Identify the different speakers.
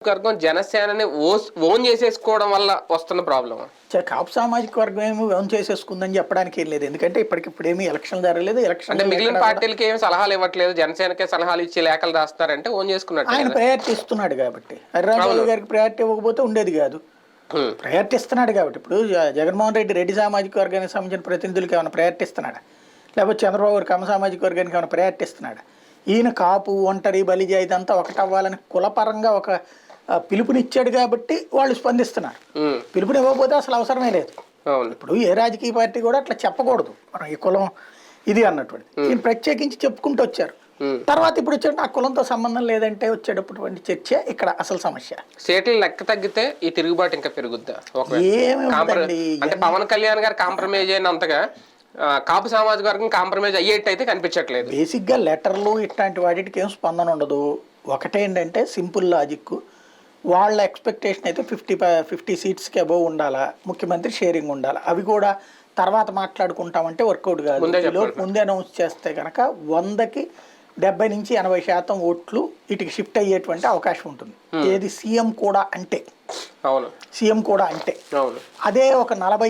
Speaker 1: వర్గం జనసేనని ఓన్ చేసేసుకోవడం వల్ల వస్తున్న ప్రాబ్లం.
Speaker 2: కాపు సామాజిక వర్గం ఏమి ఓన్ చేసేసుకుందని చెప్పడానికి ఏం లేదు. ఎందుకంటే ఇప్పటికిప్పుడు ఏమి ఎలక్షన్ జరగలేదు.
Speaker 1: అంటే మిగిలిన పార్టీలకి ఏమి సలహాలు ఇవ్వట్లేదు, జనసేనకే సలహాలు ఇచ్చి లేఖలు రాస్తారంటే ఓన్ చేసుకున్నట్టు.
Speaker 2: ఆయన ప్రయారిటీ ఇస్తున్నాడు కాబట్టి, హరిరాజు గారికి ప్రయారిటీ ఇవ్వకపోతే ఉండేది కాదు. ప్రయారిటీ ఇస్తున్నాడు కాబట్టి ఇప్పుడు జగన్మోహన్ రెడ్డి సామాజిక వర్గానికి సంబంధించిన ప్రతినిధులకి ఏమైనా ప్రయారిటీ ఇస్తున్నాడా, లేకపోతే చంద్రబాబు గారు కమ్మ సామాజిక వర్గానికి ఏమైనా ప్రయారిటీ ఇస్తున్నాడా? ఈయన కాపు, ఒంటరి, బలిజ ఇదంతా ఒకటవ్వాలని కులపరంగా ఒక పిలుపునిచ్చాడు కాబట్టి వాళ్ళు స్పందిస్తున్నారు. పిలుపునివ్వకపోతే అసలు అవసరమే లేదు. ఇప్పుడు ఏ రాజకీయ పార్టీ కూడా అట్లా చెప్పకూడదు, మనం ఈ కులం ఇది అన్నటువంటి. ఈయన ప్రత్యేకించి చెప్పుకుంటూ వచ్చారు. తర్వాత ఇప్పుడు వచ్చాడు ఆ కులంతో సంబంధం లేదంటే వచ్చేటటువంటి చర్చ ఇక్కడ అసలు సమస్య.
Speaker 1: సీట్ల లెక్క తగ్గితే ఈ తిరుగుబాటు ఇంకా పెరుగుద్దా? అంటే పవన్ కళ్యాణ్ గారు కాంప్రమైజ్ అయినంతగా కాపు సామాజిక వర్గం కాంప్రమైజ్ అయ్యేటైతే కనిపించట్లేదు.
Speaker 2: బేసిక్ గా లెటర్లు ఇట్లాంటి వాటికి ఏం స్పందన ఉండదు. ఒకటేంటంటే సింపుల్ లాజిక్, వాళ్ళ ఎక్స్పెక్టేషన్ అయితే 50 సీట్స్కి అబోవ్ ఉండాలా, ముఖ్యమంత్రి షేరింగ్ ఉండాలి. అవి కూడా తర్వాత మాట్లాడుకుంటామంటే వర్కౌట్ కాదు. ముందే అనౌన్స్ చేస్తే కనుక 100కి 70 నుంచి 80% ఓట్లు ఇటుకి షిఫ్ట్ అయ్యేటువంటి అవకాశం ఉంటుంది. ఏది సీఎం కూడా అంటే, సీఎం కూడా అంటే అదే ఒక 40